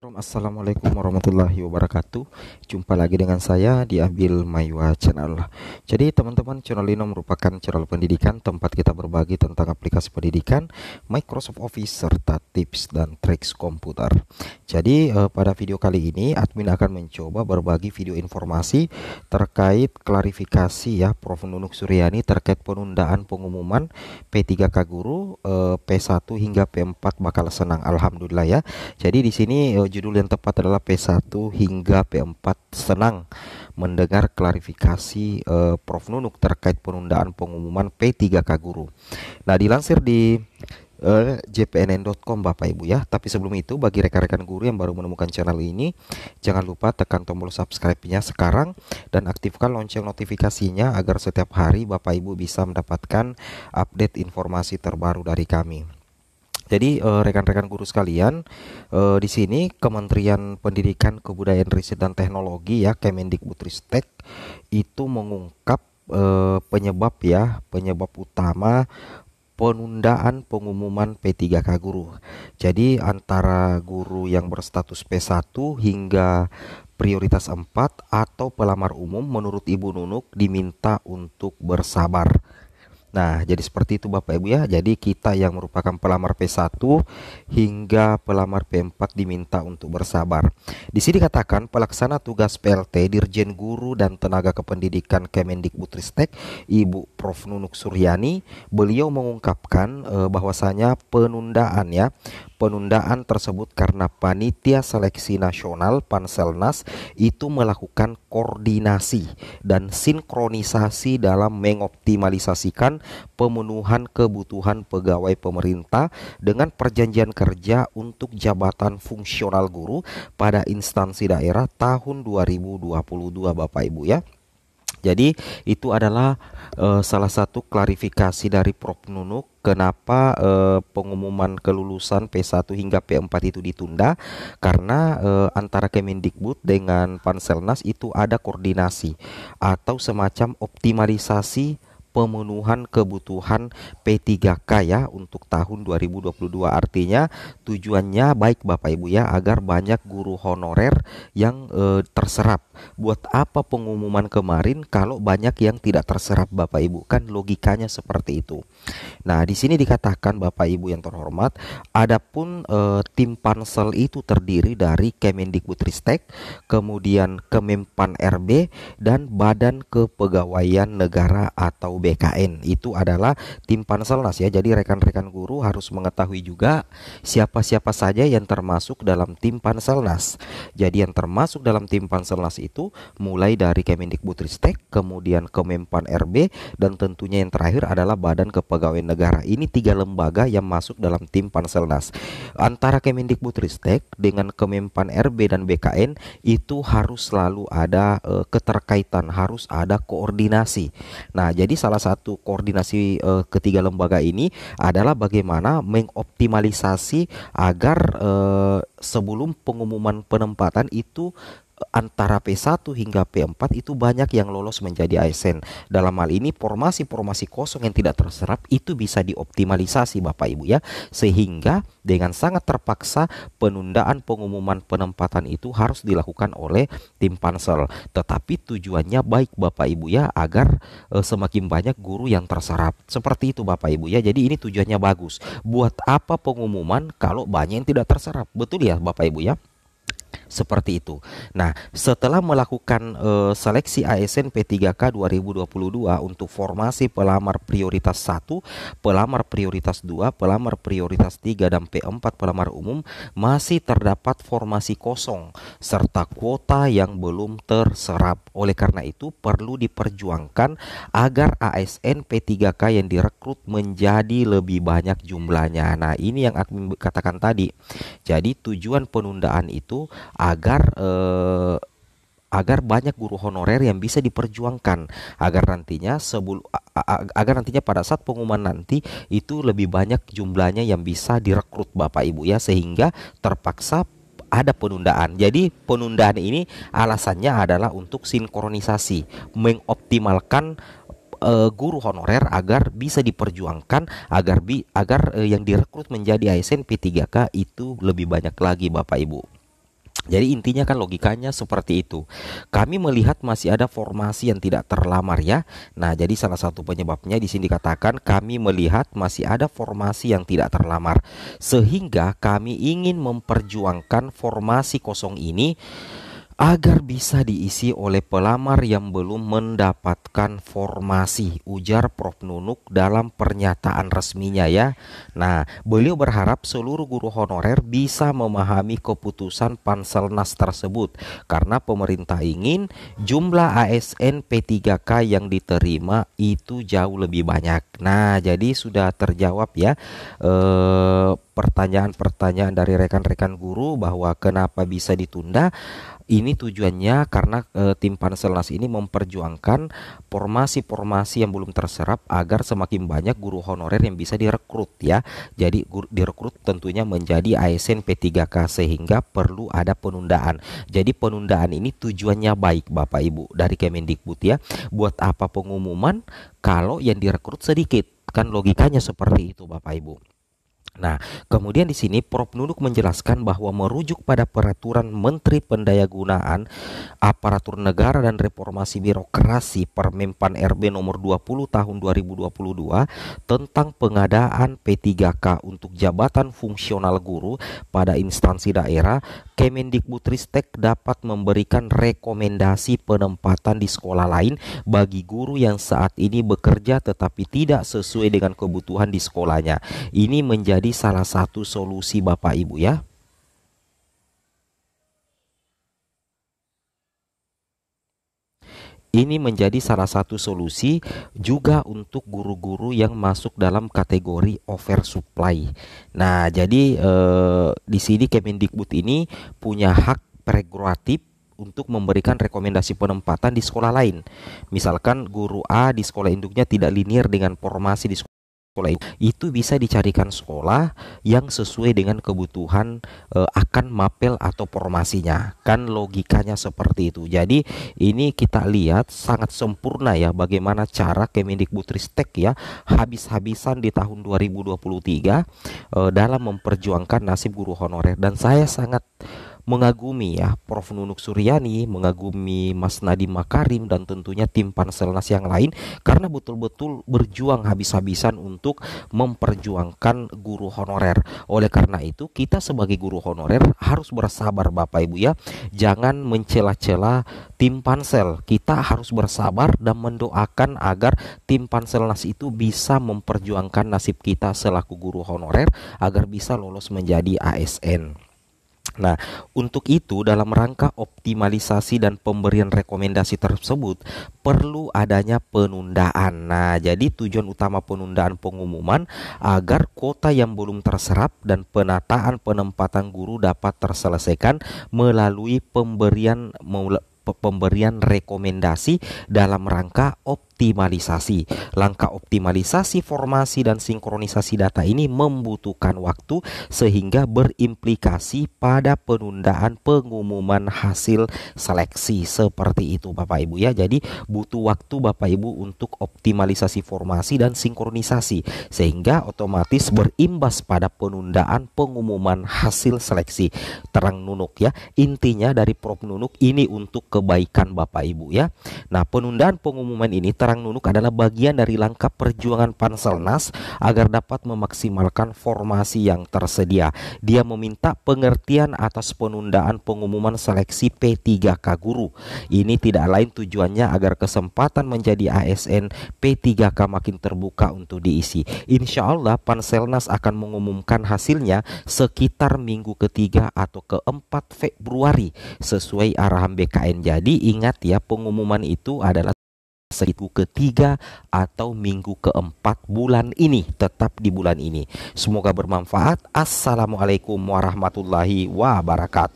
Assalamualaikum warahmatullahi wabarakatuh. Jumpa lagi dengan saya di Abil Maywa Channel. Jadi teman-teman, channel ini merupakan channel pendidikan tempat kita berbagi tentang aplikasi pendidikan, Microsoft Office, serta tips dan triks komputer. Jadi pada video kali ini admin akan mencoba berbagi video informasi terkait klarifikasi ya Prof. Nunuk Suryani terkait penundaan pengumuman P3K Guru P1 hingga P4 bakal senang, alhamdulillah ya. Jadi di sini judul yang tepat adalah P1 hingga P4 senang mendengar klarifikasi Prof. Nunuk terkait penundaan pengumuman P3K Guru. Nah, dilansir di jpnn.com Bapak Ibu ya. Tapi sebelum itu, bagi rekan-rekan guru yang baru menemukan channel ini, jangan lupa tekan tombol subscribe-nya sekarang dan aktifkan lonceng notifikasinya agar setiap hari Bapak Ibu bisa mendapatkan update informasi terbaru dari kami. Jadi rekan-rekan guru sekalian, di sini Kementerian Pendidikan, Kebudayaan, Riset dan Teknologi ya Kemendikbudristek itu mengungkap penyebab utama penundaan pengumuman P3K Guru. Jadi antara guru yang berstatus P1 hingga prioritas 4 atau pelamar umum menurut Ibu Nunuk diminta untuk bersabar. Nah, jadi seperti itu Bapak Ibu ya. Jadi kita yang merupakan pelamar P1 hingga pelamar P4 diminta untuk bersabar. Di sini dikatakan pelaksana tugas PLT Dirjen Guru dan Tenaga Kependidikan Kemendikbudristek Ibu Prof. Nunuk Suryani, beliau mengungkapkan bahwasanya penundaan tersebut karena Panitia Seleksi Nasional Panselnas itu melakukan koordinasi dan sinkronisasi dalam mengoptimalisasikan pemenuhan kebutuhan pegawai pemerintah dengan perjanjian kerja untuk jabatan fungsional guru pada instansi daerah tahun 2022 Bapak Ibu ya. Jadi itu adalah salah satu klarifikasi dari Prof. Nunuk kenapa pengumuman kelulusan P1 hingga P4 itu ditunda, karena antara Kemendikbud dengan Panselnas itu ada koordinasi atau semacam optimalisasi pemenuhan kebutuhan P3K ya untuk tahun 2022. Artinya tujuannya baik Bapak Ibu ya, agar banyak guru honorer yang terserap. Buat apa pengumuman kemarin kalau banyak yang tidak terserap Bapak Ibu? Kan logikanya seperti itu. Nah, di sini dikatakan Bapak Ibu yang terhormat, adapun tim pansel itu terdiri dari Kemendikbudristek, kemudian Kemenpan RB dan Badan Kepegawaian Negara atau BKN. Itu adalah tim Panselnas ya. Jadi rekan-rekan guru harus mengetahui juga siapa-siapa saja yang termasuk dalam tim Panselnas. Jadi yang termasuk dalam tim Panselnas itu mulai dari Kemendikbudristek, kemudian Kemenpan RB, dan tentunya yang terakhir adalah Badan Kepegawaian Negara. Ini 3 lembaga yang masuk dalam tim Panselnas. Antara Kemendikbudristek dengan Kemenpan RB dan BKN itu harus selalu ada keterkaitan, harus ada koordinasi. Nah, jadi salah satu koordinasi ketiga lembaga ini adalah bagaimana mengoptimalisasi agar sebelum pengumuman penempatan itu antara P1 hingga P4 itu banyak yang lolos menjadi ASN. Dalam hal ini formasi-formasi kosong yang tidak terserap itu bisa dioptimalisasi Bapak Ibu ya, sehingga dengan sangat terpaksa penundaan pengumuman penempatan itu harus dilakukan oleh tim pansel. Tetapi tujuannya baik Bapak Ibu ya, agar semakin banyak guru yang terserap. Seperti itu Bapak Ibu ya. Jadi ini tujuannya bagus. Buat apa pengumuman kalau banyak yang tidak terserap? Betul ya Bapak Ibu ya. Seperti itu. Nah, setelah melakukan seleksi ASN P3K 2022 untuk formasi pelamar prioritas 1, pelamar prioritas 2, pelamar prioritas 3, dan P4 pelamar umum, masih terdapat formasi kosong serta kuota yang belum terserap. Oleh karena itu perlu diperjuangkan agar ASN P3K yang direkrut menjadi lebih banyak jumlahnya. Nah, ini yang aku katakan tadi. Jadi tujuan penundaan itu agar banyak guru honorer yang bisa diperjuangkan, agar nantinya pada saat pengumuman nanti itu lebih banyak jumlahnya yang bisa direkrut Bapak Ibu ya, sehingga terpaksa ada penundaan. Jadi penundaan ini alasannya adalah untuk sinkronisasi, mengoptimalkan guru honorer agar bisa diperjuangkan, agar yang direkrut menjadi ASN P3K itu lebih banyak lagi Bapak Ibu. Jadi intinya kan logikanya seperti itu. Kami melihat masih ada formasi yang tidak terlamar ya. Nah, jadi salah satu penyebabnya di sini dikatakan kami melihat masih ada formasi yang tidak terlamar. Sehingga kami ingin memperjuangkan formasi kosong ini agar bisa diisi oleh pelamar yang belum mendapatkan formasi, ujar Prof. Nunuk dalam pernyataan resminya ya. Nah, beliau berharap seluruh guru honorer bisa memahami keputusan Panselnas tersebut karena pemerintah ingin jumlah ASN P3K yang diterima itu jauh lebih banyak. Nah, jadi sudah terjawab ya pertanyaan-pertanyaan dari rekan-rekan guru bahwa kenapa bisa ditunda. Ini tujuannya karena tim Panselnas ini memperjuangkan formasi-formasi yang belum terserap agar semakin banyak guru honorer yang bisa direkrut ya. Jadi direkrut tentunya menjadi ASN P3K sehingga perlu ada penundaan. Jadi penundaan ini tujuannya baik Bapak Ibu dari Kemendikbud ya. Buat apa pengumuman kalau yang direkrut sedikit? Kan logikanya seperti itu Bapak Ibu. Nah, kemudian di sini Prof. Nunuk menjelaskan bahwa merujuk pada peraturan Menteri Pendayagunaan Aparatur Negara dan Reformasi Birokrasi Permenpan RB nomor 20 tahun 2022 tentang pengadaan P3K untuk jabatan fungsional guru pada instansi daerah, Kemendikbudristek dapat memberikan rekomendasi penempatan di sekolah lain bagi guru yang saat ini bekerja tetapi tidak sesuai dengan kebutuhan di sekolahnya. Ini menjadi salah satu solusi Bapak Ibu ya. Ini menjadi salah satu solusi juga untuk guru-guru yang masuk dalam kategori oversupply. Nah, jadi di sini Kemendikbud ini punya hak prerogatif untuk memberikan rekomendasi penempatan di sekolah lain. Misalkan guru A di sekolah induknya tidak linear dengan formasi di sekolah itu bisa dicarikan sekolah yang sesuai dengan kebutuhan akan mapel atau formasinya. Kan logikanya seperti itu. Jadi ini kita lihat sangat sempurna ya bagaimana cara Kemendikbudristek ya habis-habisan di tahun 2023 dalam memperjuangkan nasib guru honorer, dan saya sangat mengagumi ya Prof. Nunuk Suryani, mengagumi Mas Nadiem Makarim dan tentunya tim Panselnas yang lain karena betul-betul berjuang habis-habisan untuk memperjuangkan guru honorer. Oleh karena itu kita sebagai guru honorer harus bersabar Bapak Ibu ya. Jangan mencela-cela tim Pansel. Kita harus bersabar dan mendoakan agar tim Panselnas itu bisa memperjuangkan nasib kita selaku guru honorer agar bisa lolos menjadi ASN. Nah, untuk itu dalam rangka optimalisasi dan pemberian rekomendasi tersebut perlu adanya penundaan. Nah, jadi tujuan utama penundaan pengumuman agar kuota yang belum terserap dan penataan penempatan guru dapat terselesaikan melalui pemberian rekomendasi dalam rangka optimalisasi. Langkah optimalisasi formasi dan sinkronisasi data ini membutuhkan waktu sehingga berimplikasi pada penundaan pengumuman hasil seleksi seperti itu Bapak Ibu ya. Jadi butuh waktu Bapak Ibu untuk optimalisasi formasi dan sinkronisasi sehingga otomatis berimbas pada penundaan pengumuman hasil seleksi. Terang Nunuk ya. Intinya dari Prof. Nunuk ini untuk kebaikan Bapak Ibu ya. Nah, penundaan pengumuman ini Terang Nunuk adalah bagian dari langkah perjuangan Panselnas agar dapat memaksimalkan formasi yang tersedia. Dia meminta pengertian atas penundaan pengumuman seleksi P3K guru. Ini tidak lain tujuannya agar kesempatan menjadi ASN P3K makin terbuka untuk diisi. Insya Allah Panselnas akan mengumumkan hasilnya sekitar minggu ketiga atau keempat Februari sesuai arahan BKN. Jadi ingat ya, pengumuman itu adalah minggu ketiga atau minggu keempat bulan ini, tetap di bulan ini. Semoga bermanfaat. Assalamualaikum warahmatullahi wabarakatuh.